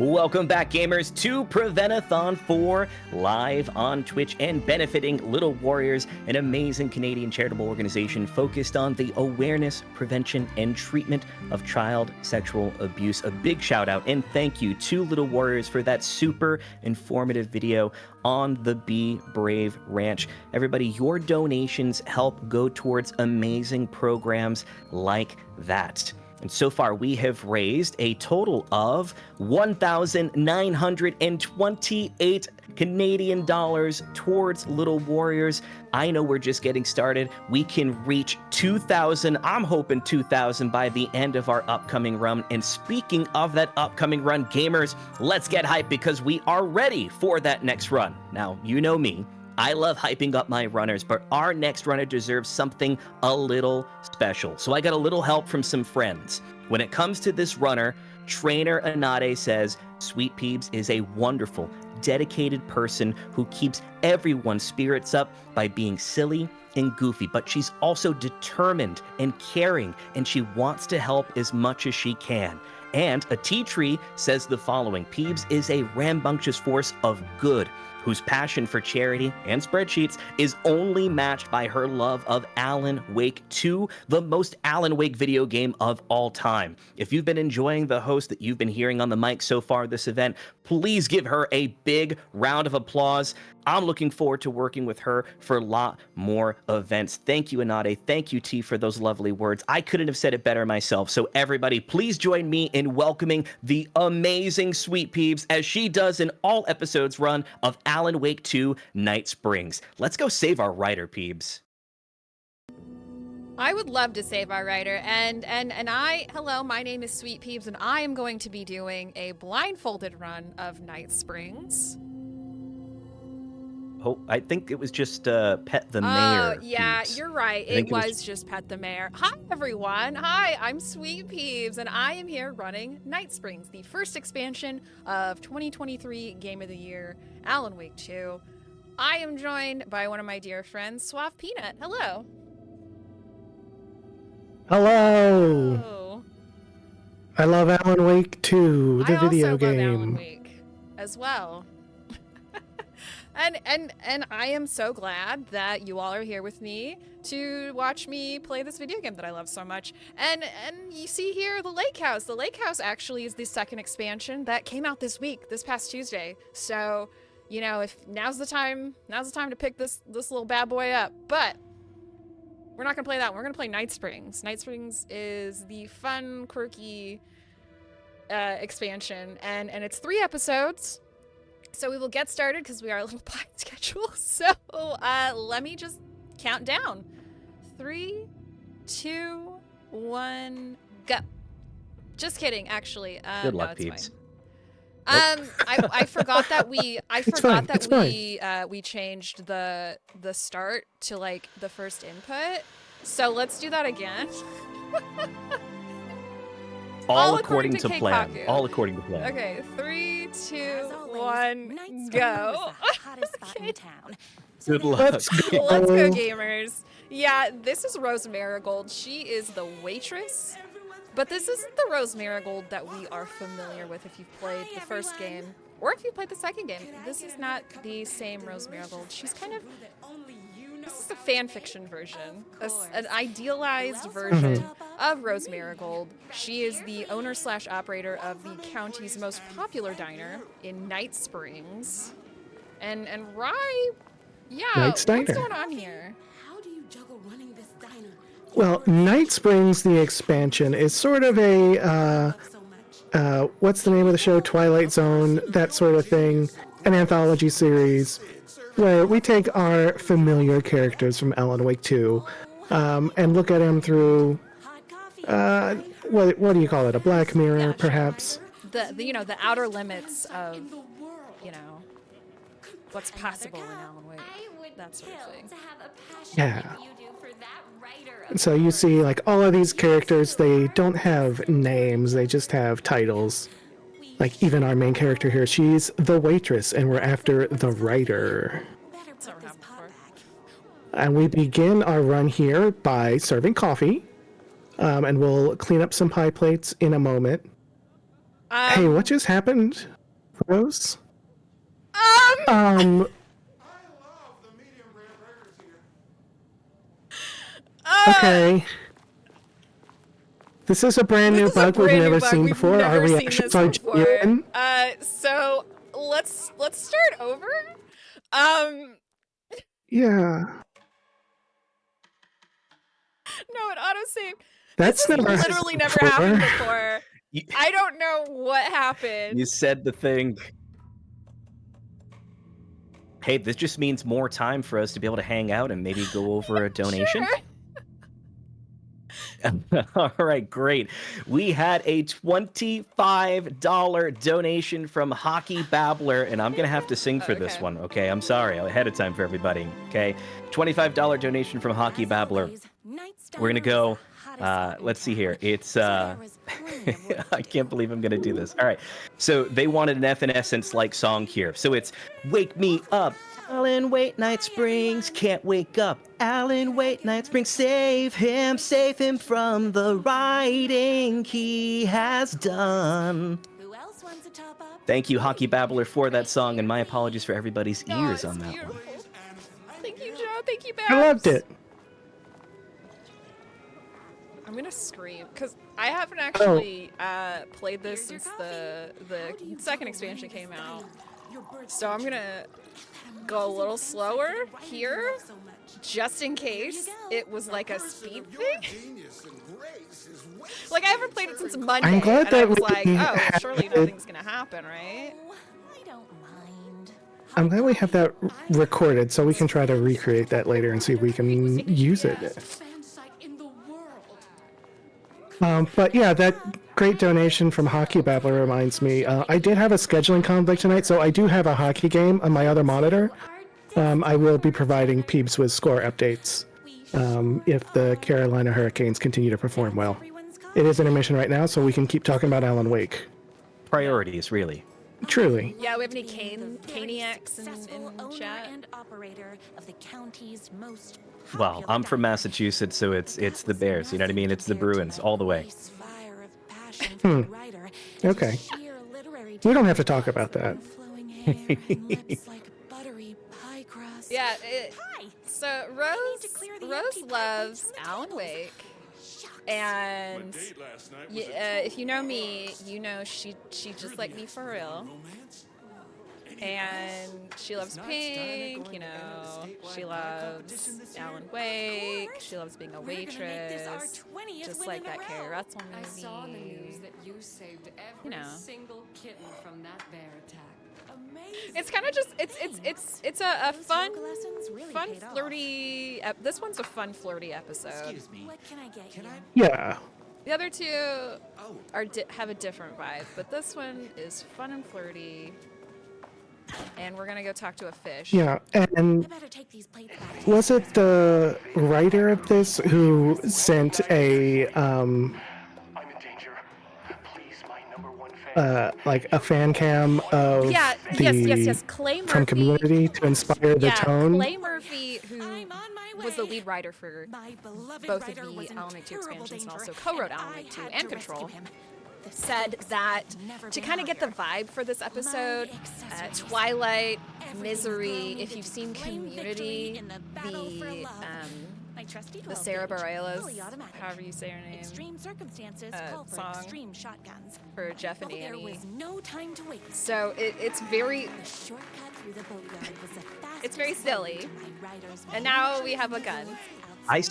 Welcome back, gamers, to Prevent-a-Thon 4, live on Twitch and benefiting Little Warriors, an amazing Canadian charitable organization focused on the awareness, prevention, and treatment of child sexual abuse. A big shout out and thank you to Little Warriors for that super informative video on the Be Brave Ranch. Everybody, your donations help go towards amazing programs like that. And so far, we have raised a total of 1,928 Canadian dollars towards Little Warriors. I know we're just getting started. We can reach 2,000. I'm hoping 2,000 by the end of our upcoming run. And speaking of that upcoming run, gamers, let's get hyped because we are ready for that next run. Now, you know me. I love hyping up my runners, but our next runner deserves something a little special. So I got a little help from some friends. When it comes to this runner, trainer Anade says SweetPeebs is a wonderful, dedicated person who keeps everyone's spirits up by being silly and goofy, but she's also determined and caring, and she wants to help as much as she can. And a tea tree says the following: Peebs is a rambunctious force of good, whose passion for charity and spreadsheets is only matched by her love of Alan Wake 2, the most Alan Wake video game of all time. If you've been enjoying the host that you've been hearing on the mic so far this event, please give her a big round of applause. I'm looking forward to working with her for a lot more events. Thank you, Anade. Thank you, T, for those lovely words. I couldn't have said it better myself. So everybody, please join me in welcoming the amazing SweetPeebs as she does an all episodes run of Alan Wake 2 Night Springs. Let's go save our writer, Peebs. I would love to save our writer, and hello, my name is SweetPeebs, and I am going to be doing a blindfolded run of Night Springs. Oh, I think it was just Pet the Mayor. Oh, yeah, Peebs. you're right. It was just Pet the Mayor. Hi, everyone. Hi, I'm SweetPeebs, and I am here running Night Springs, the first expansion of 2023 Game of the Year, Alan Wake 2. I am joined by one of my dear friends, Suave Peanut. Hello. Hello. Hello. I love Alan Wake 2, the video game. I also love Alan Wake as well. And I am so glad that you all are here with me to watch me play this video game that I love so much. And you see here the Lake House. The Lake House actually is the second expansion that came out this week, this past Tuesday. So, you know, if now's the time to pick this little bad boy up. But we're not gonna play that one. We're gonna play Night Springs. Night Springs is the fun, quirky expansion, and it's 3 episodes. So we will get started because we are a little behind schedule. So let me just count down. 3, 2, 1, go. Just kidding, actually. Good luck, Peebs. I forgot that we we changed the start to like the first input. So let's do that again. All according to plan. All according to plan. Okay, 3, 2, 1, go. Okay. Good luck. Let's go. Let's go, gamers. Yeah, this is Rose Marigold. She is the waitress. But this isn't the Rose Marigold that we are familiar with if you've played the first game or if you played the second game. This is not the same Rose Marigold. She's kind of... This is a fan fiction version, an idealized version of Rose Marigold. She is the owner/operator of the county's most popular diner in Night Springs. And Rye, yeah, Night's what's Diner. going on here? How do you juggle running this diner? Well, Night Springs, the expansion, is sort of a, what's the name of the show? Twilight Zone, that sort of thing. An anthology series where we take our familiar characters from Alan Wake 2 and look at them through, what do you call it? A black mirror, perhaps? The outer limits of, what's possible in Alan Wake. That sort of thing. Yeah. And so you see, like, all of these characters, they don't have names, they just have titles. Like, even our main character here, she's the waitress, and we're after the writer. And we begin our run here by serving coffee, and we'll clean up some pie plates in a moment. Hey, what just happened, Rose? Um, Okay. This is a brand this new is a bug we've brand new never bug. seen We've before. never Our seen reactions this are before. genuine. So let's start over. Yeah. No, it autosave. That's This has never literally happened never happened before. before. You, I don't know what happened. you said the thing. Hey, this just means more time for us to be able to hang out and maybe go over a donation. Sure. All right, great. We had a $25 donation from Hockey Babbler, and I'm going to have to sing for this Okay. one, okay? I'm sorry, ahead of time for everybody, okay? $25 donation from Hockey Babbler. We're going to go, let's see here. It's, I can't believe I'm going to do this. All right, so they wanted an Evanescence-like song here. So it's Wake Me Up. Alan Wait Night Springs can't wake up. Alan Wait Night Springs, save him from the writing he has done. Who else wants a top up? Thank you, Hockey Babbler, for that song, and my apologies for everybody's No, ears it's on that beautiful. one. Thank you, Joe. Thank you, Babs. I loved it. I'm gonna scream because I haven't actually played this since the second expansion came out. So I'm gonna go a little slower here, just in case it was like a speed thing. Like I haven't played it since Monday, I'm glad and I that was we like, oh, had surely it. nothing's gonna happen, right? Oh, I don't mind. I'm glad we have that recorded so we can try to recreate that later and see if we can use it. Fan site in the world. But yeah, that great donation from Hockey Babbler reminds me. I did have a scheduling conflict tonight, so I do have a hockey game on my other monitor. I will be providing Peebs with score updates if the Carolina Hurricanes continue to perform well. It is intermission right now, so we can keep talking about Alan Wake. Priorities, really. Truly. Yeah, we have any Caniacs in owner chat? and operator of the county's most Well, I'm from popular Massachusetts, so it's the Bears. You know what I mean? It's the Bruins all the way. fire of passion for the writer and Okay. sheer literary We don't have to talk about that. flowing hair and lips like buttery pie crust. Yeah. Hi. So to clear the Rose empty loves pipes from the Alan tables. Wake, Shucks. and if you know me, you know she just like me for real. And she loves Pink, you know, she loves Alan Wake, she loves being a We're gonna make this our waitress, 20th just win like in a that Carrie row. Russell I saw in the news movie. that you saved every know. single kitten from that bear attack. Amazing. It's kind of just it's a Those fun, yoga lessons really fun paid off. flirty. This one's a fun flirty episode. What can I get you? Yeah. The other two are have a different vibe, but this one is fun and flirty. And we're gonna go talk to a fish. Yeah. I And better take these plates back. was it the writer of this who sent a I'm in danger. Please, my number one fan. like a fan cam of Yeah, the yes. Clay Murphy. from Community to inspire the yeah, tone? Clay Murphy, who I'm on my was the way. lead writer for My beloved both of writer was the in Alan Wake 2 terrible expansions and danger, also co-wrote and Alan I Wake 2 had and to Control, rescue him. The said stakes that have never to been kind of get the higher. vibe for this episode, accessories. Twilight, Everything Misery, a girl if you've needed seen to claim victory Community, in the battle for the love. My trusty the 12 Sarah gauge, Bareilles, fully automatic. however you say her name, Extreme circumstances call for song extreme shotguns. for Jeff and Oh, there Annie. was no time to waste. So it's very, The shortcut through the boatyard was the fastest it's very road silly. to my writer's And now mansion we have a gun. I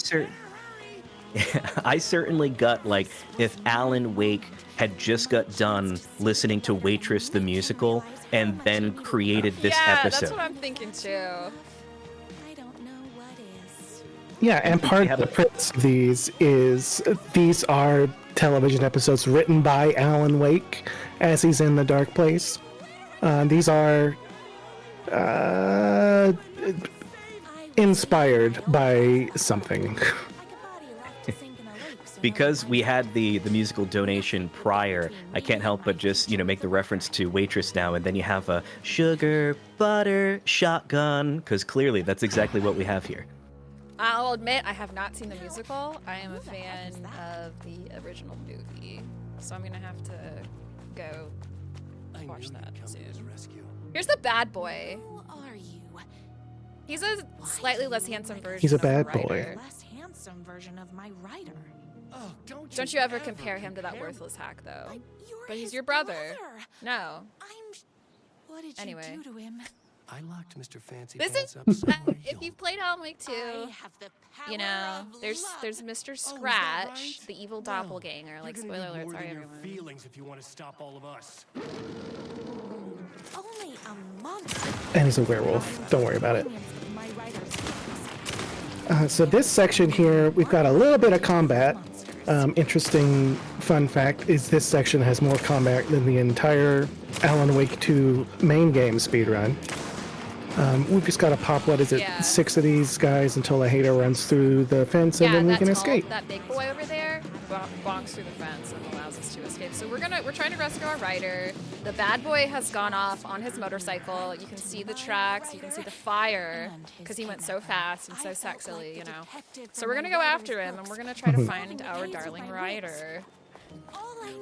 I certainly got like if Alan Wake had just got done listening to Waitress the musical and then created this yeah, episode. that's what I'm thinking too. I don't know what is. Yeah, and part of the purpose of these is these are television episodes written by Alan Wake as he's in the dark place. These are inspired by something. Like a body left to sink in a lake so Because we had the musical donation prior, I can't help but just, make the reference to Waitress now, and then you have a sugar, butter, shotgun, because clearly that's exactly what we have here. I'll admit I have not seen the musical. I am a fan of the original movie, so I'm gonna have to go watch that soon. Here's the bad boy. Who are you? He's a slightly less handsome version. He's a of the bad boy. writer. Less handsome version of my writer. Oh, Don't you ever compare him to that worthless hack, though? But he's his your brother. No. What did Anyway. you do to him? I locked Mr. Fancy This Pants is up somewhere. if you've played Alan Wake 2, I have the power you know, of there's love. Mr. Oh, is that Scratch, right? the evil Well, doppelganger. Like you're gonna spoiler need alert, more sorry than your everyone. feelings if you want to stop all of us. Only a month. And he's a werewolf. Don't worry about it. My writer's So this section here, we've got a little bit of combat. Interesting fun fact is this section has more combat than the entire Alan Wake 2 main game speedrun. We've just got to pop, what is it, Yeah. 6 of these guys until a hater runs through the fence and Yeah, then we that can tall, escape. that big boy over there bonks through the fence and allows us to escape. So we're trying to rescue our rider. The bad boy has gone off on his motorcycle. You can see the tracks, you can see the fire, because he went so fast and so sexily, you know. So we're gonna go after him and we're gonna try to find our darling rider.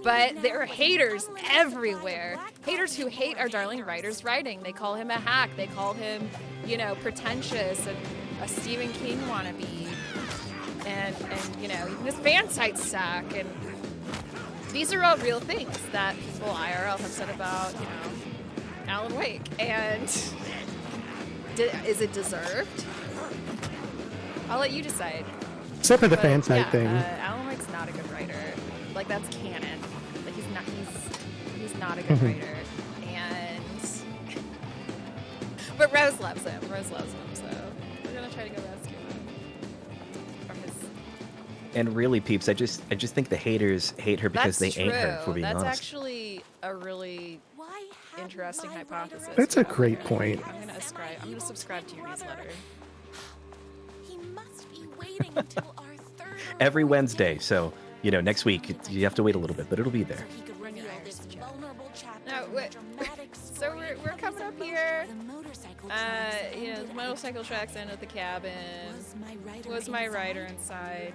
But there are haters everywhere. Haters who hate our darling writer's writing. They call him a hack. They call him, you know, pretentious and a Stephen King wannabe. And you know, even his fan sites suck. And these are all real things that people IRL have said about, you know, Alan Wake. And is it deserved? I'll let you decide. Except for the But, fan site yeah, thing. Alan Wake's not a good writer. Like that's canon. Like he's not a good writer. And but Rose loves him. So we're gonna try to go rescue him from his. And really, peeps, I just think the haters hate her because That's they ain't her. For being That's honest. actually a really Why have interesting my hypothesis. writer That's a Yeah. great point. I'm gonna subscribe to your newsletter. He must be waiting until our third or Every fourth Wednesday. day. So next week you have to wait a little bit, but it'll be there. So he could reveal this vulnerable chapter No, in wait. the dramatic So story we're of coming his up here. The motorcycle You know, the motorcycle tracks in at the cabin. Was my rider inside?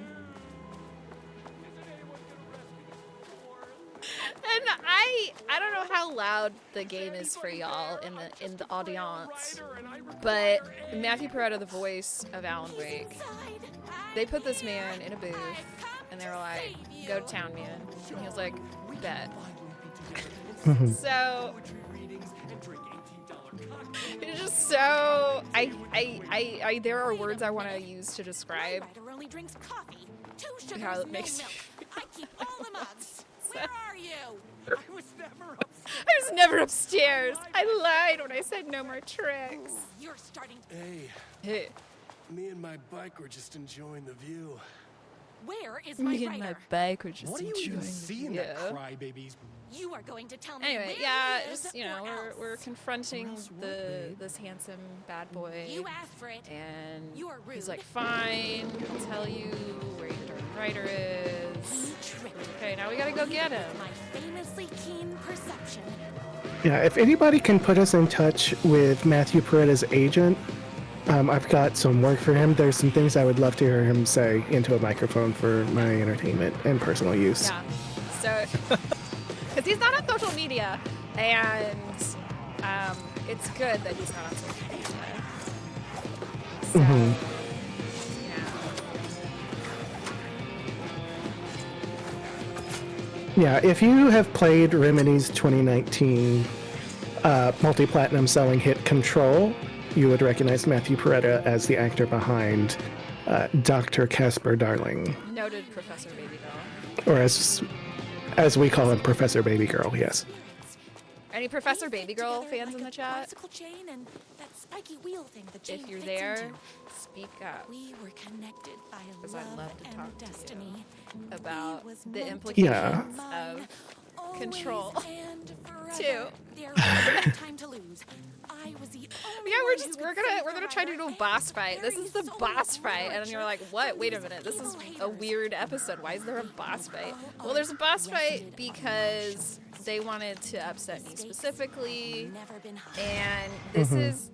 And I don't know how loud the game is for y'all in the audience, but Matthew Peretta, the voice of Alan Wake, they put this man in a booth and they were like, "Go to town, man," and he was like, "Bet." So it's just so I there are words I want to use to describe Writer only drinks coffee. 2 sugars, how it no makes milk. I keep all the mugs. Where are you? I was never upset. I was never upstairs. I lied when I said no more tricks. You're starting to... Hey, Hey, me and my bike were just enjoying the view. Where is my me and writer? my bike were just What do you even enjoying see in the that view. crybabies? You are going to tell me Anyway, where yeah, he is, just you or know, else. we're confronting Or else what, babe? this handsome bad boy, You asked for it. and You are he's rude. like, "Fine, I'll tell you where your dark writer is." You tricked me. Okay, now we gotta go get him. My famously keen perception. Yeah, if anybody can put us in touch with Matthew Peretta's agent, I've got some work for him. There's some things I would love to hear him say into a microphone for my entertainment and personal use. Yeah. So, because he's not on social media, and it's good that he's not on social media. So, Yeah, if you have played Remedy's 2019 multi-platinum selling hit Control, you would recognize Matthew Peretta as the actor behind Dr. Casper Darling, noted Professor Baby Girl. or as we call him, Professor Baby Girl. Yes. Any Professor Baby Girl Together fans like in a the chat? bicycle chain and that spiky wheel thing the chain If you're fits there, into. speak up We were connected by 'Cause I'd love love to and talk to you destiny. about We was the meant to be implications mine, of always control. and forever. Too. There was no time to lose. I was the only Yeah, one who we're could save gonna the try to rider do a and boss fight. This very is the soul boss fight, and torture you're like, what? from Wait a these minute, this is evil a haters. weird episode. Why is there a boss fight? Well, there's a boss fight because they wanted to upset me specifically, Never been high. and this is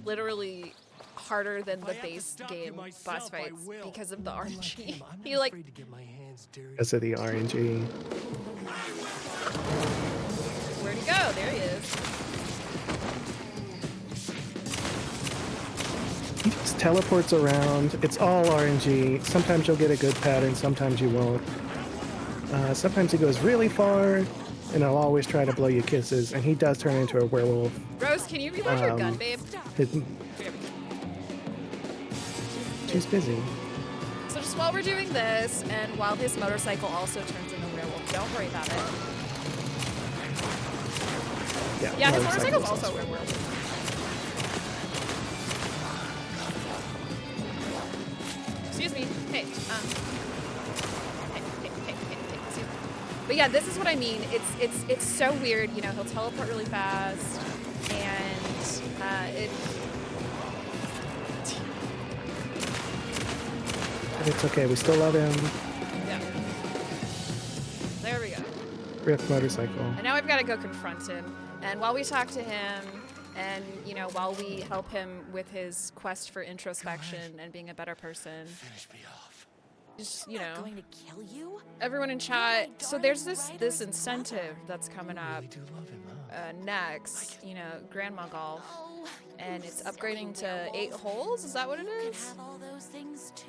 literally harder than the base game boss fights because of the RNG. You like, To get my hands dirty. Because of the RNG. where'd he go. There he is. He just teleports around. It's all RNG. Sometimes you'll get a good pattern, sometimes you won't. Sometimes he goes really far, and he'll always try to blow you kisses, and he does turn into a werewolf. Rose, can you reload your gun, babe? She's busy. So just while we're doing this, and while his motorcycle also turns into a werewolf, don't worry about it. Yeah, his motorcycle's also a werewolf. Excuse me. Hey, excuse me. But yeah, this is what I mean. It's so weird. You know, he'll teleport really fast, and It's okay, we still love him. yeah. There we go. Rip motorcycle. And now I've got to go confront him. And while we talk to him, and you know, while we help him with his quest for introspection and being a better person, just, you know, Going to kill you? everyone in chat. So there's this incentive that's coming up next. You know, Grandma Golf, Oh, and it's who's upgrading to going 8 holes. Is that what it You can is? have all those things too.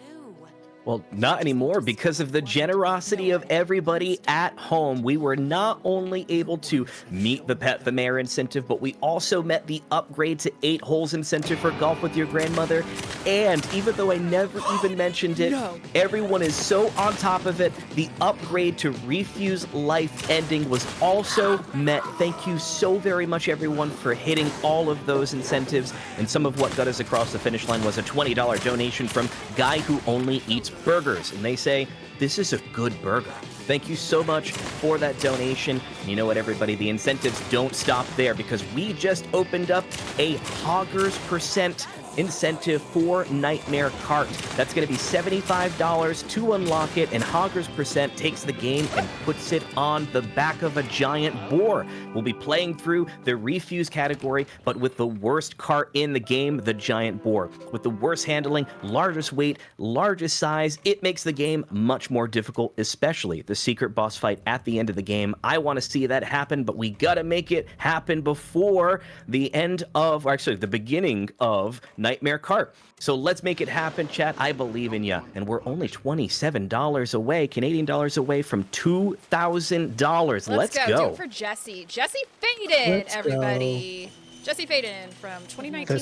Well, not anymore. Because of the generosity of everybody at home, we were not only able to meet the Pet the Mayor incentive, but we also met the upgrade to 8 holes incentive for golf with your grandmother. And even though I never even mentioned it, everyone is so on top of it. The upgrade to Refuse Life Ending was also met. Thank you so very much, everyone, for hitting all of those incentives. And some of what got us across the finish line was a $20 donation from Guy Who Only Eats Burgers. And they say, this is a good burger. Thank you so much for that donation. And you know what, everybody? The incentives don't stop there, because we just opened up a Hoggers % incentive for Nightmare Cart. That's going to be $75 to unlock it, and Hoggers % takes the game and puts it on the back of a giant boar. We'll be playing through the refuse category, but with the worst cart in the game, the giant boar. With the worst handling, largest weight, largest size, it makes the game much more difficult, especially the secret boss fight at the end of the game. I want to see that happen, but we gotta make it happen before the end of, or actually the beginning of Nightmare Cart. So let's make it happen, chat. I believe in ya. And we're only $27 away, Canadian dollars away from $2,000. Let's go. go. Do it for Jesse. Jesse Faden, Let's everybody. Jesse Faden from 2019 The Control,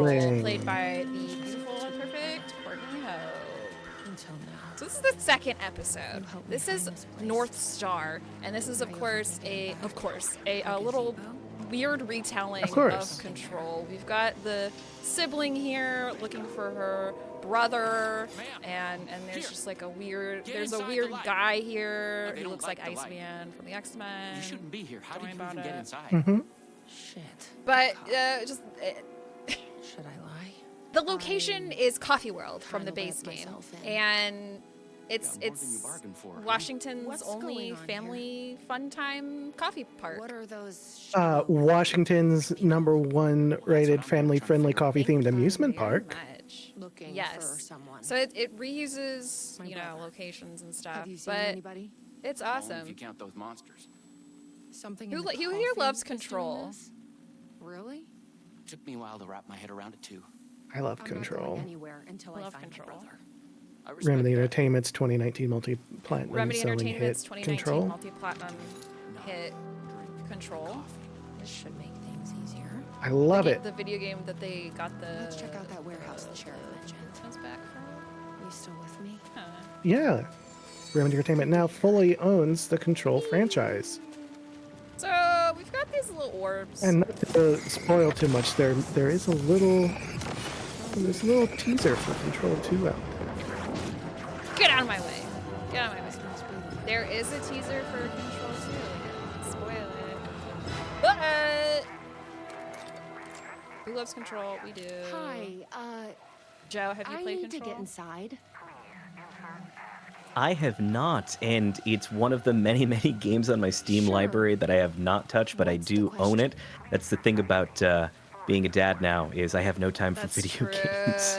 sibling. played by the beautiful and perfect Courtney Hope. Until now. So this is the second episode. This is North Star, and this is of course a little weird retelling Of course. of Control. We've got the sibling here looking for her brother, and there's just like a weird guy here who looks like Iceman from the X-Men. You shouldn't be here. How Don't did worry you even about get it. inside? Mm-hmm. Shit. But Should I lie? the location is Coffee World from the Kinda base let game, myself in. and Got more than you it's bargained for, huh? Washington's What's only going on family fun time coffee park. What are those? Washington's #1 rated family-friendly coffee-themed amusement Very park. much. Looking Yes. for someone. So it reuses, My you know, brother. locations and stuff, Have you seen but anybody? it's Home, If awesome. you count those monsters. Something. Who in the who here coffee loves that's doing Control? this? Really? Took me a while to wrap my head around it too. I love I'm not going Control. anywhere until I I love find Control. my brother. I respect Remedy that. Entertainment's 2019 multi-platinum Remedy selling Entertainment's hit 2019 Control. multi-platinum hit Control. This should make things easier. I love The- it. The video game that they got the. Let's check out that warehouse the sheriff mentioned. Comes back from. You still with me? Huh. Yeah. Remedy Entertainment now fully owns the Control franchise. So we've got these little orbs. And not to spoil too much, there's a little teaser for Control 2 out there. Get out of my way. Get out of my way. There is a teaser for Control 2. Spoil it. But who loves Control? We do. Hi. Joe, have you I played need to Control? get inside. I have not, and it's one of the many, many games on my Steam Sure. library that I have not touched, but I What's the do own it. question? That's the thing about being a dad now, is I have no time for That's video true. games.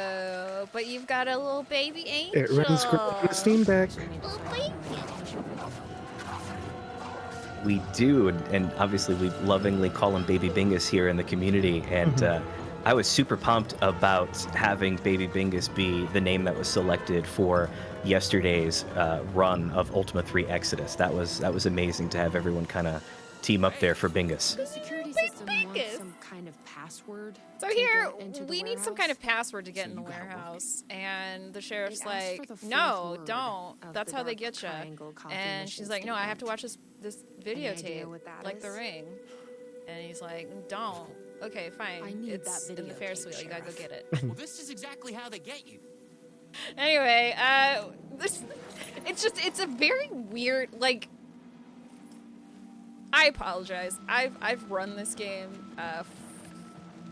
But you've got a little baby angel. It runs great on the Steam Deck. Little baby angel. We do, and obviously we lovingly call him Baby Bingus here in the community. And I was super pumped about having Baby Bingus be the name that was selected for yesterday's run of Ultima 3 Exodus. That was amazing to have everyone kind of team up there for Bingus. The security system wants some kind of password. So to here, get into the we need some warehouse. kind of password to get in the warehouse. And the sheriff's They asked like, for the fourth no, word don't. of That's the how they dark get you. triangle coffee And mission she's like, no, I have to statement. watch this idea videotape, what that like The is? Ring. And he's like, don't. Okay, fine. I need It's that in the Ferris videotape, wheel. You gotta go Sheriff. get it. Well, this is exactly how they get you. Anyway, it's a very weird, like, I apologize. I've run this game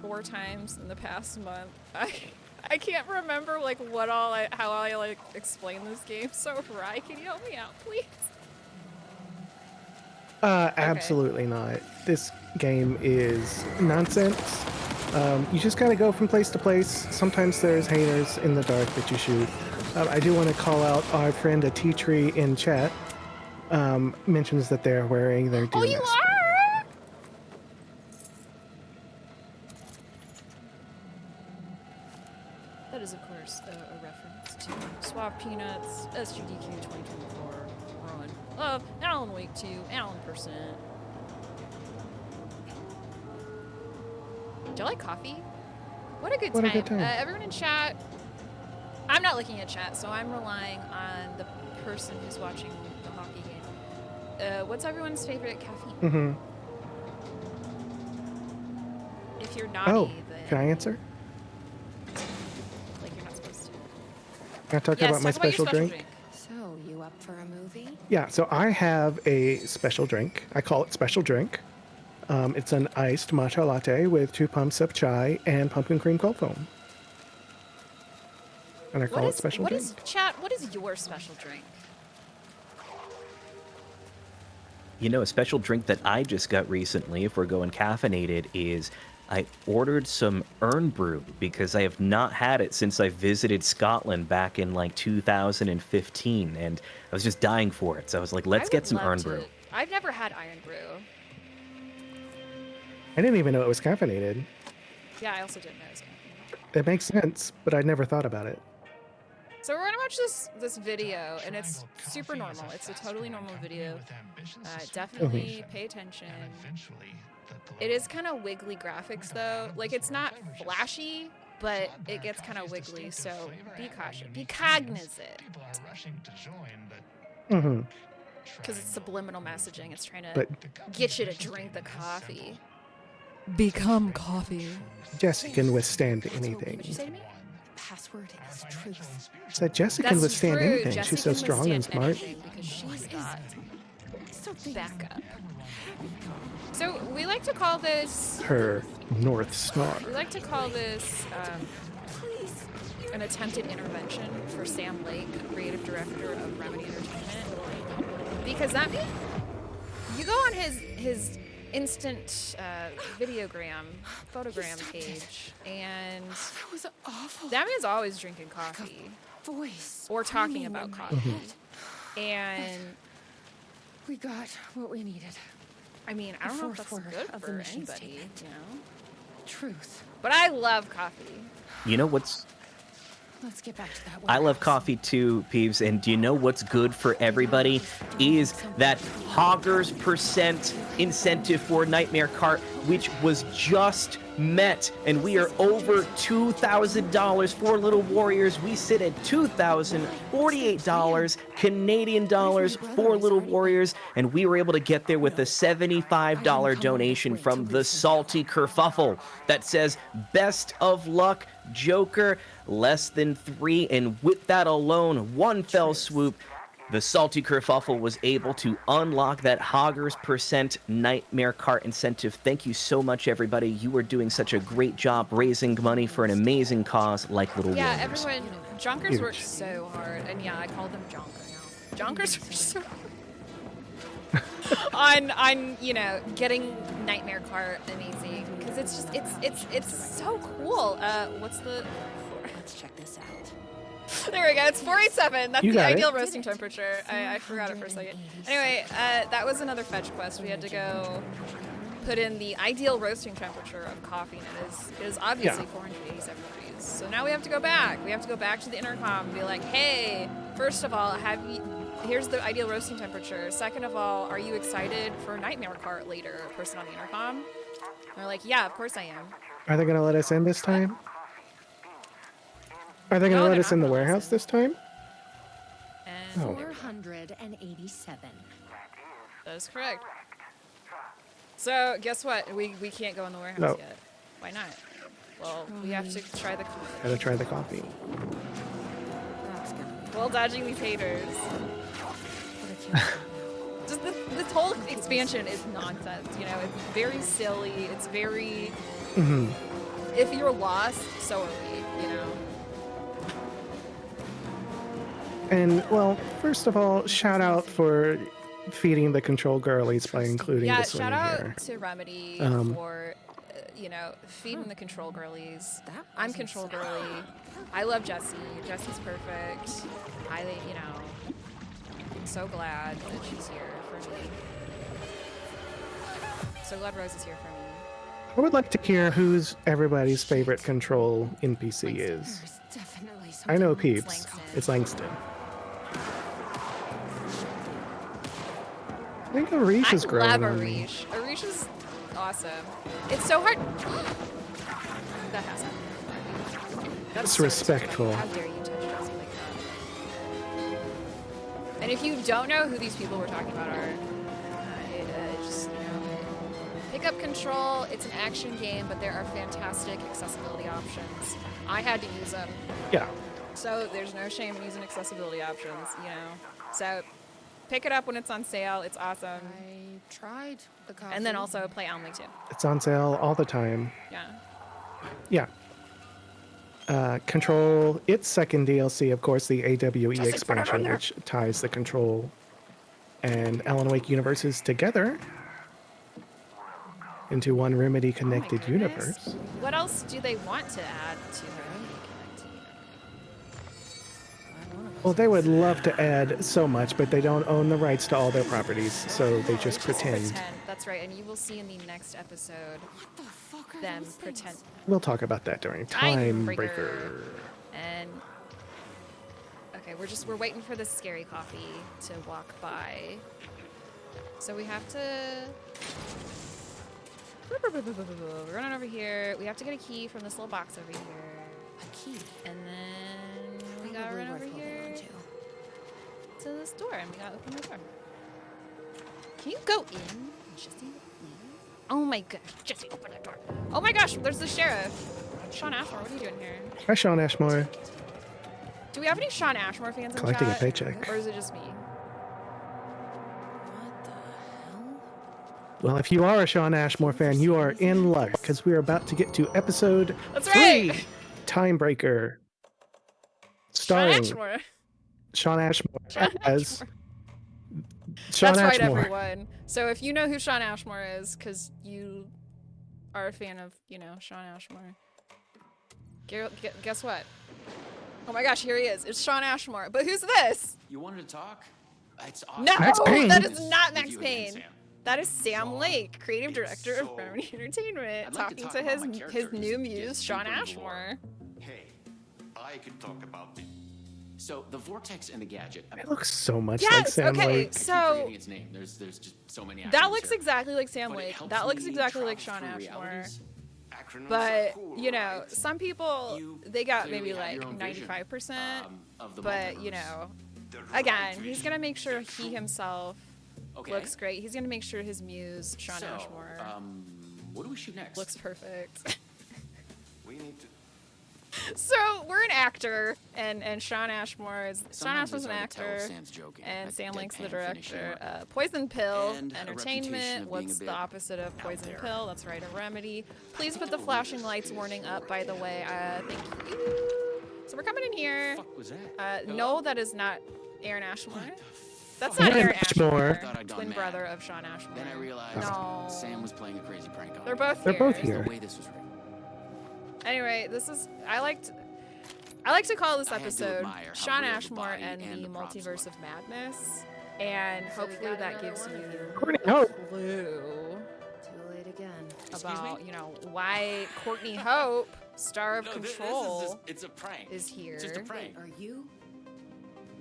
4 times in the past month. I can't remember like how I like explain this game. So Rye, can you help me out, please? Absolutely not. This game is nonsense. You just kind of go from place to place. Sometimes there's haters in the dark that you shoot. I do want to call out our friend a tea tree in chat. Mentions that they're wearing their Oh, Doom you mask. are? That is, of course, a reference to Swap Peanuts, SGDQ 2024, Rowan Love, Alan Wake 2, Alan Percent. Do you like coffee? What a good What a time. good time. Everyone in chat, I'm not looking at chat, so I'm relying on the person who's watching the hockey game. What's everyone's favorite caffeine? Mm-hmm. If you're naughty, Oh, then can I answer? like you're not supposed to. Can I talk Yes, about my talk about your special drink? So, you up for a movie? Yeah, so I have a special drink. I call it special drink. It's an iced matcha latte with 2 pumps of chai and pumpkin cream cold foam. And I call it special what drink. is chat? What is your special drink? You know, a special drink that I just got recently, if we're going caffeinated, is I ordered some Earn Brew because I have not had it since I visited Scotland back in like 2015, and I was just dying for it. So I was like, let's I get would some love Earn to- Brew. I've never had Iron Brew. I didn't even know it was caffeinated. Yeah, I also didn't know it was caffeine. It makes sense, but I'd never thought about it. So we're gonna watch this video, and it's super normal. It's a totally normal video. Definitely pay attention. It is kind of wiggly graphics though. Like it's not flashy, but it gets kind of wiggly. So be cautious. Be cognizant. Mm-hmm. Because it's subliminal messaging. It's trying to But get you to drink the coffee. Become coffee. Jesse can withstand anything. What'd you say to me? Password is truth. Said Jesse can That's withstand true. anything. Jessie She's so can strong and withstand smart. anything because she's got Something backup. So we like to call this. Her North Star. We like to call this an attempted intervention for Sam Lake, creative director of Remedy Entertainment, because that means you go on his instant photogram page, and That was awful. that man's always drinking coffee Voice. or talking ringing about in my coffee. head. And We got what we needed. I mean, I don't know if that's fourth word good of the for mission anybody, statement. you know. Truth. But I love coffee. You know what's Let's get back to that I love warehouse. coffee too, Peeves, and do you know what's good for everybody? Is that Hoggers percent incentive for Nightmare Cart, which was just met, and we are over $2,000 for Little Warriors. We sit at $2,048 Canadian dollars for Little Warriors, and we were able to get there with a $75 donation from the Salty Kerfuffle that says, "Best of luck, Joker." Less than 3, and with that alone, one fell swoop, the Salty Kerfuffle was able to unlock that Hoggers percent Nightmare Cart incentive. Thank you so much, everybody. You are doing such a great job raising money for an amazing cause like Little Yeah, Warriors. everyone, Jonkers Huge. work so hard, and yeah, I call them Jonker now. Jonkers work so hard on getting Nightmare Cart amazing, because it's just it's so cool. What's the? Let's check this out. There we go. It's 487. That's You the got it. ideal roasting temperature. I forgot it for a second. Anyway, that was another fetch quest. We had to go put in the ideal roasting temperature of coffee, and it is obviously 487 degrees. So now we have to go back. We have to go back to the intercom and be like, hey, first of all, here's the ideal roasting temperature. Second of all, are you excited for Nightmare Cart later? Person on the intercom. And we're like, yeah, of course I am. Are they going to let us in this time? Are they going to No, let they're us not in the gonna let us warehouse in. this time? And Oh. 487. that is correct. So guess what? We can't go in the warehouse No. yet. Why not? Well, we have to try the coffee. Gotta try the coffee. That's gonna be While dodging these haters. what a kill. Just this whole expansion is nonsense. You know, it's very silly. It's very. Hmm. If you're lost, so are we. You know. And, well, first of all, shout out for feeding the control girlies by including Yeah. this one Shout in out here. to Remedy Um, for, you know, feeding the control girlies. That I'm wasn't control so- girly. I love Jessie. Jesse's perfect. You know, I'm so glad that she's here for me. So glad Rose is here for me. I would like to hear who's everybody's favorite control NPC is. There's definitely I know something Peeps. Langston. It's Langston. I think Arish is I growing love on me. Arish. Arish is awesome. It's so hard. That has happened. That's so respectful. How dare you touch Jessie like that? And if you don't know who these people we're talking about are, just, you know, pick up Control. It's an action game, but there are fantastic accessibility options. I had to use them. Yeah. So there's no shame in using accessibility options, you know. So pick it up when it's on sale. It's awesome. I tried the coffee. And then also play Only too. It's on sale all the time. Yeah. Yeah. Control, its second DLC, of course, the AWE Just expansion, which ties the Control and Alan Wake universes together into one Remedy connected Oh my goodness. universe. What else do they want to add to it? Well, they would love to add so much, but they don't own the rights to all their properties, so they just pretend. That's right, and you will see in the next episode What the fuck are them those pretend. things? We'll talk about that during Time Time Breaker. Breaker. And okay, we're waiting for this scary coffee to walk by. So we have to. We're running over here. We have to get a key from this little box over here, A key. and then we gotta Probably run over worth holding here on to. to this door, and we gotta open the door. Can you go in, Jesse? Please? Oh my gosh, Jesse, open the door. Oh my gosh, there's the sheriff. Sean Ashmore, what are you doing here? Hi, Sean Ashmore. Do we have any Sean Ashmore fans in Collecting a chat? paycheck. Or is it just me? What the hell? Well, if you are a Sean Ashmore fan, you are in luck, because we're about to get to episode That's 3, right. Time Breaker, Sean starring Ashmore. Sean Ashmore Sean as Ashmore. Sean That's right, Ashmore. everyone. So if you know who Sean Ashmore is, because you are a fan of, you know, Sean Ashmore, guess what? Oh my gosh, here he is. It's Sean Ashmore. But who's this? You wanted to talk? It's awesome. No, Max Payne. that is not Max With you again, Payne. Sam. That is Sam Sean, Lake, creative it's director of so- Remedy Entertainment, I'd like talking talk to about my his characters, new get muse, Sean deeper into Ashmore. Hey, I could talk about the So the vortex and the gadget. I mean, It looks so much like Yes, Sam okay, Lake. I keep so forgetting its name. There's just so many. that acronyms looks here. exactly like Sam But it Lake. helps That looks me exactly like travel Sean through Ashmore. realities. acronyms. But, are cool, you know, right? some people, You they got clearly maybe have your like own vision, 95%. of the But, you multiverse. know, The right again, he's vision. going to make sure he himself Okay. looks great. He's going to make sure his muse, Sean so, Ashmore, what do we shoot next? looks perfect. We need to. So we're an actor, and Sean Ashmore is Sometimes Ashmore's an it's hard to tell if actor, Sam's joking. and That Sam Lake's the deadpan finish director. humor. Poison Pill And a reputation Entertainment. of being What's a the bit opposite of Poison there. Pill? That's right, a remedy. Please put the flashing lights warning up. By the way, thank you. So we're coming in here. What was that? No, that is not Aaron Ashmore. That's fuck? not Aaron Aaron Ashmore. Ashmore, I thought I'd gone twin mad. brother of Sean Ashmore. Then I realized No. Sam was playing a crazy prank on They're me. both They're here. both That's here. the way this was written. Anyway, this is I like to call this I had to episode admire how Sean real the Ashmore body and and the the props Multiverse look. of Madness. And hopefully that gives you Courtney a Hope. clue Too late again. about, why Courtney Hope, star of No, Control, it's a prank. is here. Just a prank. Are you?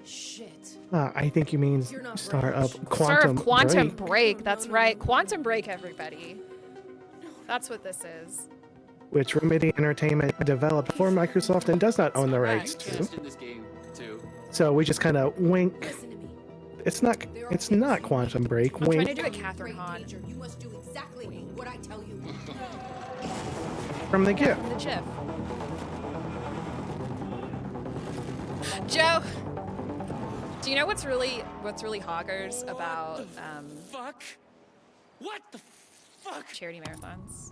Shit. I think you mean star of Star Quantum of Quantum Break, Break. That's right. Quantum Break, everybody. That's what this is. which Remedy Entertainment developed for Microsoft and does not own the rights to. Cast in this game too. So we just kind of wink. Listen to me. It's not Quantum Break. I'm trying to Wink do a Catherine Hahn Danger, you must do exactly what I tell you. from the gift. from the GIF. Joe, do you know what's really hoggers about Fuck. What the fuck? charity marathons?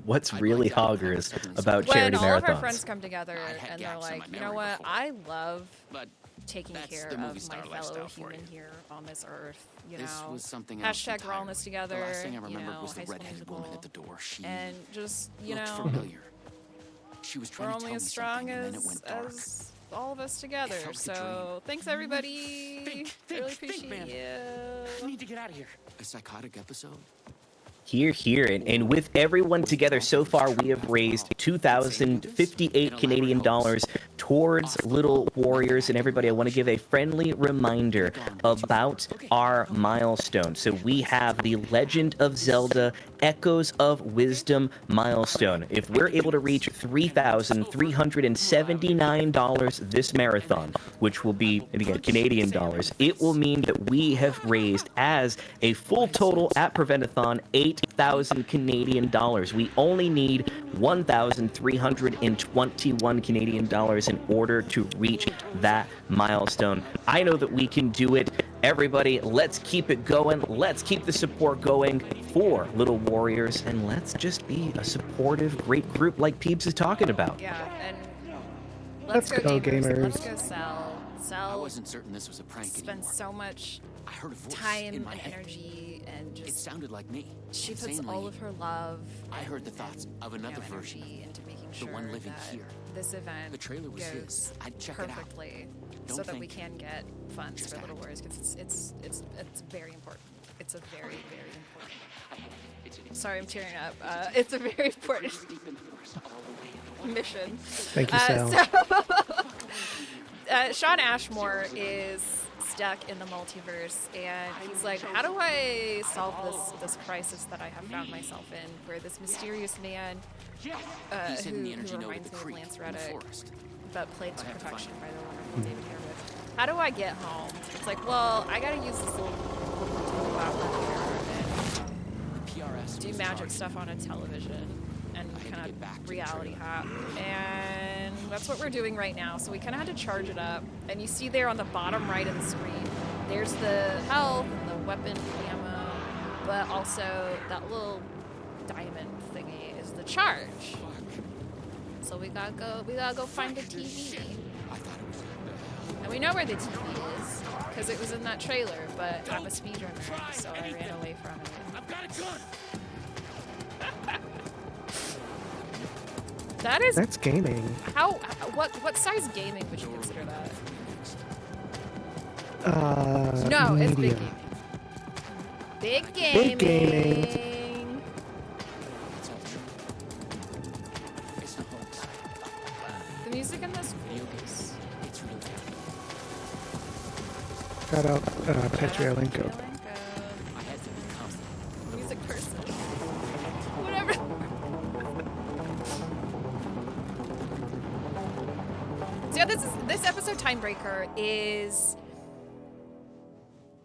What's I really blanked out. hoggers about When charity all marathons? of our friends come together I had and they're gaps in like, my you know memory what? before. I love But taking that's care the of movie my star fellow lifestyle for human you. here on this earth. You This know, was something else hashtag we're all in entirely. this together. The last thing I you remembered know, was the High School redheaded woman at the Musical. door. She And just, looked know, familiar. She was we're trying to only tell me as strong something, and then it went dark. as all of us together. felt like a So thanks everybody. Think, really think, appreciate man. I you. need to get out of here. A psychotic episode? Here. And with everyone together so far, we have raised 2,058 Canadian dollars towards Little Warriors. And everybody, I want to give a friendly reminder about our milestone. So we have the Legend of Zelda Echoes of Wisdom milestone. If we're able to reach $3,379 this marathon, which will be, again, Canadian dollars, it will mean that we have raised, as a full total at Prevent-a-Thon, 8,000 Canadian dollars. We only need 1,321 Canadian dollars in order to reach that milestone. I know that we can do it. Everybody, let's keep it going. Let's keep the support going for Little Warriors, and let's just be a supportive, great group like Peebs is talking about. Yeah, and Let's go, gamers. Let's go sell. I Sell. wasn't certain this was a prank Spend anymore. so much I heard a voice time in my and head. energy, and It just sounded like me. she puts insanely. all of her love. I heard the thoughts of another version. energy into making the sure one living that here. this event The trailer was goes his. I'd check it out. perfectly, so Don't that we think. can get funds Just for Little act. Warriors, because it's very important. It's a very important. Sorry, I'm tearing up. It's a very important mission. Thank you, Sal. Sean Ashmore is stuck in the multiverse, and he's like, how do I solve this crisis that I have found myself in, where this mysterious man He's who hidden the energy node reminds at the me of creek Lance in the Reddick, forest. but played to I have to perfection find by the wonderful David Harwood. How do I get home? It's like, well, I gotta use this little flower here The PRS and do was magic charged. stuff on a television and I had to kind get back to of the reality trailer. hop. And that's what we're doing right now. So we kind of had to charge it up. And you see there on the bottom right of the screen, there's the health and the weapon ammo, but also that little diamond thingy is the charge. So we gotta go find the TV. I thought it was. And we know where the TV is, because it was in that trailer, but I'm a speedrunner, so I ran away from it. I've got a gun. That is That's gaming. what size gaming would you consider that? Media. No, it's big gaming. Big gaming. Big gaming. It's all true. It's no hoax. The music in this Video games. It's real. Shout out Petriolenko. I had to become. Music person. Whatever. So yeah, this episode Timebreaker is.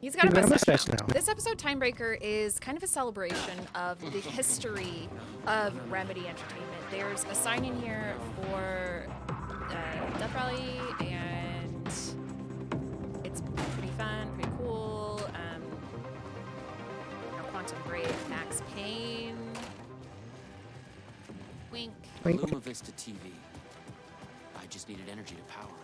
He's got a He's got a mustache mustache now. This episode Timebreaker is kind of a celebration of the history of Remedy Entertainment. There's a sign in here for Death Rally, and it's pretty fun, pretty cool. Quantum Break, Max Payne. Wink. Wink. Luma Vista TV. I just needed energy to power it.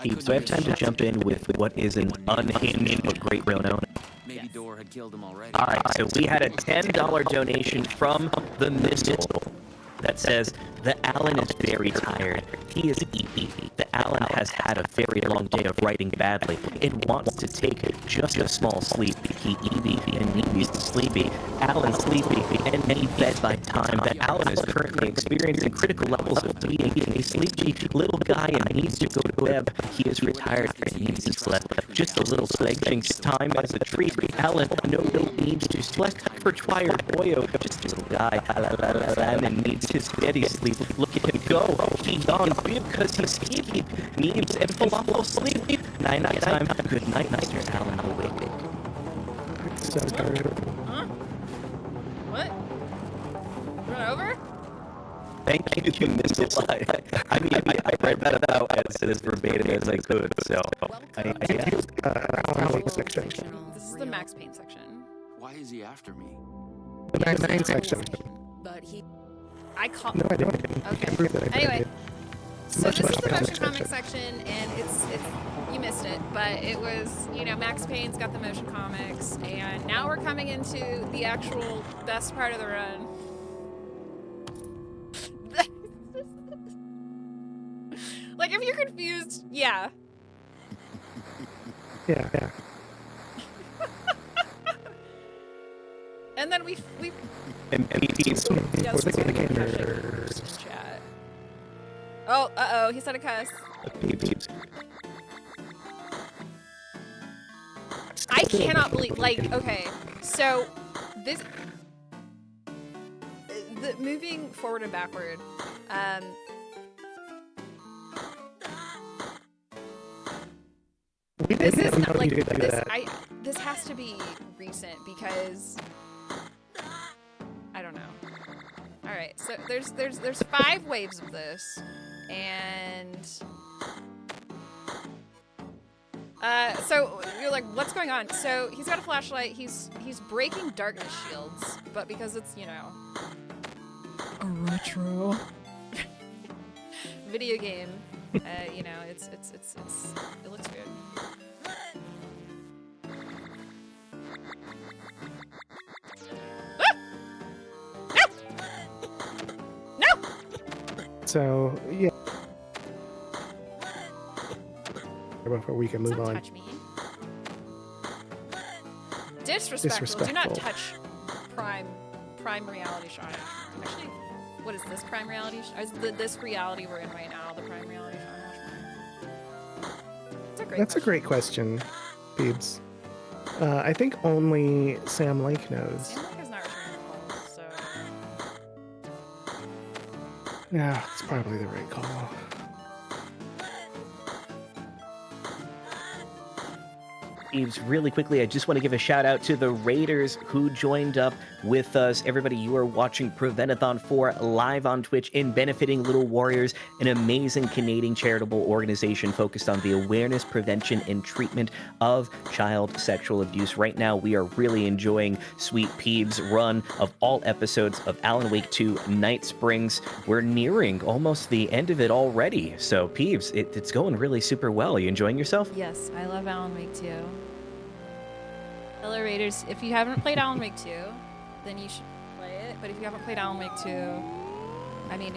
Peebs, do I have time to jump in with what is an unhinged but great rail note? Maybe Yes. Door had killed him already. All right, so we had a $10 donation from the Missile that says, the Alan is very tired. He is eepy. The Alan has had a very long day of writing badly and wants to take just a small sleep. He eepy and needs sleepy. Alan sleepy and need bed by time. The Alan is currently experiencing critical levels of being a sleepy little guy and needs to go to bed. He is retired and needs to sleep. Just a little sledging time as a treat. Alan no needs to sleep for tired boyo. Just a little guy and needs his steady sleep. Look at him go. He yawned because he's sleepy. Needs and falafel sleep. Night time. Good night, Mr. Alan. Awake. So tired. Huh? What? Run over? Thank you to Missile. I mean, I read that out as verbatim as I could, so Alan Wake section. This is the Max Payne section. Why is he after me? The main section. But he I call. No, I don't. I Okay. can't believe that I did Anyway, it. so Much this is less the motion comic comic section. section, and it's you missed it, but it was, you know, Max Payne's got the motion comics, and now we're coming into the actual best part of the run. Like, if you're confused, yeah. Yeah. And then we and he's yes, For the we game. in chat. Oh, uh-oh, he said a cuss. I cannot believe, like, okay, so this, the moving forward and backward, We this didn't is even not, know like, you did this, that. this has to be recent because, I don't know. All right, so there's 5 waves of this, and so you're like, what's going on? So he's got a flashlight. He's breaking darkness shields, but because it's, you know, a retro video game, you know, it looks weird. So, yeah. Before we can move Don't on. touch me. Disrespectful. Do not Disrespectful. touch prime reality show. Actually, what is this prime reality show? Is this reality we're in right now the prime reality show? It's a great That's a great question, Peebs. I think only Sam Lake knows. Sam Lake is not returning calls, so Yeah, it's probably the right call. Eves, really quickly, I just want to give a shout out to the Raiders who joined up with us. Everybody, you are watching Prevent-a-Thon 4 live on Twitch in Benefiting Little Warriors, an amazing Canadian charitable organization focused on the awareness, prevention, and treatment of child sexual abuse. Right now, we are really enjoying SweetPeebs' run of all episodes of Alan Wake 2 Night Springs. We're nearing almost the end of it already. So, Peebs, it's going really super well. Are you enjoying yourself? yes, I love Alan Wake 2. Hello Raiders, if you haven't played Alan Wake 2, then you should play it. But if you haven't played Alan Wake 2, I mean,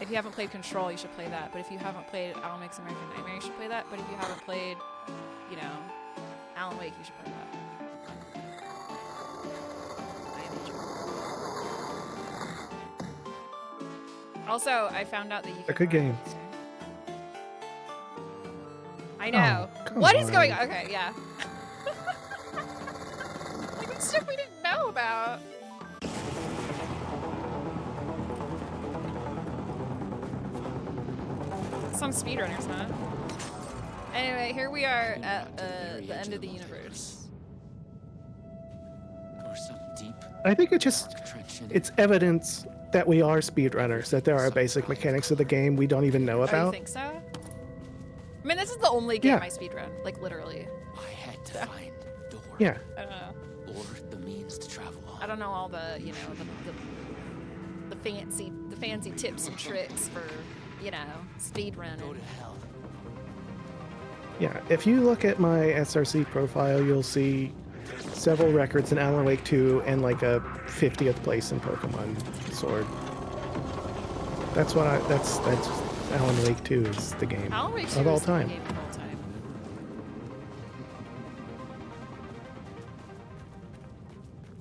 if you haven't played Control, you should play that. But if you haven't played Alan Wake's American Nightmare, you should play that. But if you haven't played, you know, Alan Wake, you should play that. I am enjoying. Also, I found out that you can good run game. faster. I know. Oh, come What is on. going on? Okay, yeah. Like, it's stuff we didn't know about. Some speedrunners, huh? Anyway, here we are at the end of the universe. Or some deep I think trench in it. it's evidence that we are speedrunners, that there are basic mechanics of the game we don't even know Oh, you about. think so? I mean, this is the only game Yeah. I speedrun, like literally. I had to find Door. Yeah. I don't know. Or the means to travel on. I don't know all the, you know, the fancy tips and tricks for, you know, speedrunning. Go to hell. Yeah, if you look at my SRC profile, you'll see several records in Alan Wake 2 and like a 50th place in Pokemon Sword. That's Alan Wake 2 is the game Alan Wake 2 of all is the time. game of all time.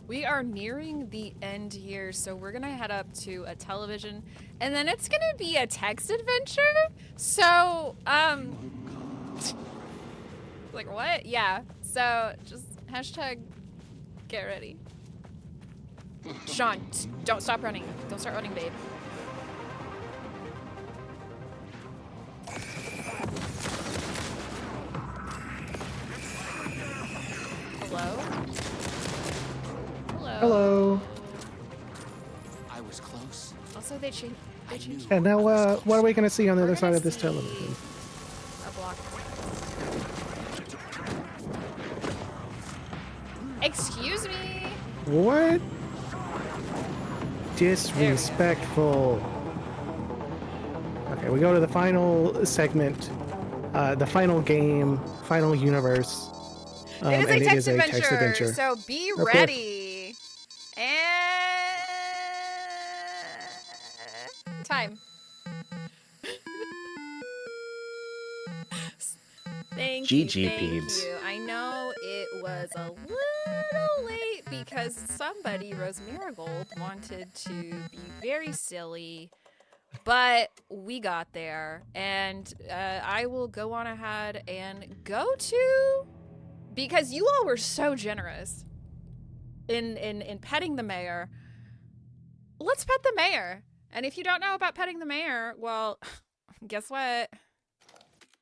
We are nearing the end here, so we're gonna head up to a television, and then it's gonna be a text adventure. So, like what? Yeah. So just hashtag get ready. Sean, don't stop running. Don't start running, babe. Hello? Hello? Hello. I was close. Also, they changed. And now, what are we going to see on the We're other side gonna of this see television? a block. Excuse me. What? Disrespectful. Okay, we go to the final segment, the final game, final universe. It is and a text adventure, so be Okay. ready. And time. Thank you, GG thank Peebs. you. I know it was a little late because somebody, Rose Marigold, wanted to be very silly, but we got there, and I will go on ahead and go to, because you all were so generous in petting the mayor. Let's pet the mayor. And if you don't know about petting the mayor, well, guess what?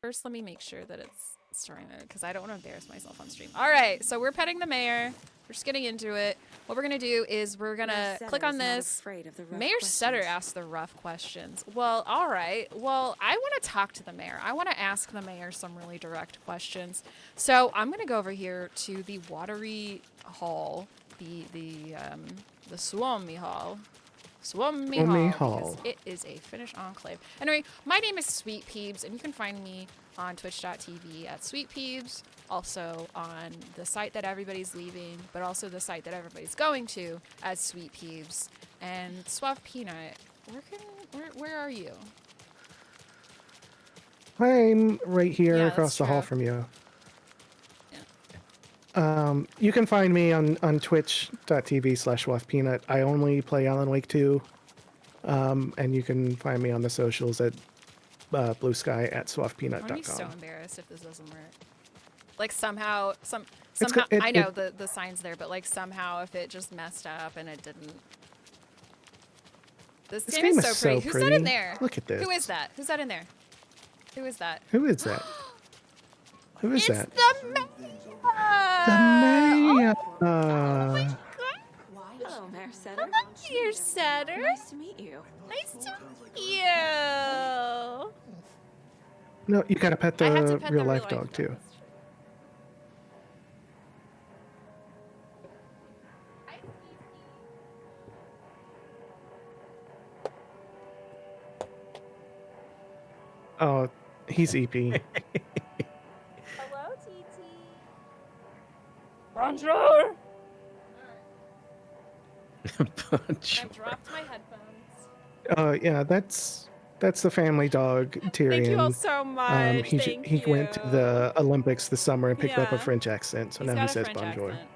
First, let me make sure that it's starting to, because I don't want to embarrass myself on stream. All right, so we're petting the mayor. We're just getting into it. What we're going to do is we're going to click on this. Mayor Sutter asked the rough questions. Well, all right. Well, I want to talk to the mayor. I want to ask the mayor some really direct questions. So I'm going to go over here to the watery hall, the Swami Hall. Swami Swami Hall, Hall. because it is a Finnish enclave. Anyway, my name is SweetPeebs, and you can find me on twitch.tv at SweetPeebs, also on the site that everybody's leaving, but also the site that everybody's going to as SweetPeebs. And Suave Peanut, where are you? I'm right here Yeah, across that's the hall true. from you. You can find me on twitch.tv/wafpeanut. I only play Alan Wake 2. And you can find me on the socials at Blue Sky at I'm gonna be so swafpeanut.com. embarrassed if this doesn't work. Like somehow, It's go- it- I know it- the sign's there, but like somehow if it just messed up and it didn't. This game is so pretty. Who's that in pretty. there? Look at this. Who is that? Who's that in there? Who is that? Who is that? Who is It's that? the mayor! The mayor! Hello, Mayor Setter. Mayor Setter. Nice to meet you. Nice to meet you. No, you gotta pet I have to the pet real the life dog too. that's true. Oh, he's EP. Hello, TT. Bonjour. I dropped my headphones. Yeah, that's the family dog, Tyrion. Thank you all so much. He went to the Olympics this summer and picked up a Yeah. French accent, so He's now got he a says French bonjour. accent.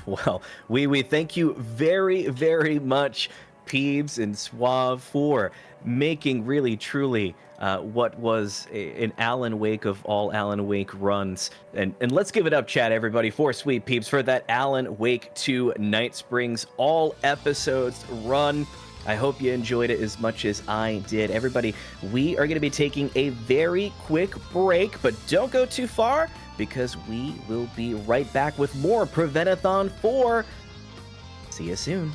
Well, we thank you very, very much, Peebs and Suave, for making really, truly what was an Alan Wake of all Alan Wake runs. And let's give it up, chat, everybody, for SweetPeebs for that Alan Wake 2 Night Springs all episodes run. I hope you enjoyed it as much as I did. Everybody, we are going to be taking a very quick break, but don't go too far, because we will be right back with more Prevent-a-Thon 4. See you soon.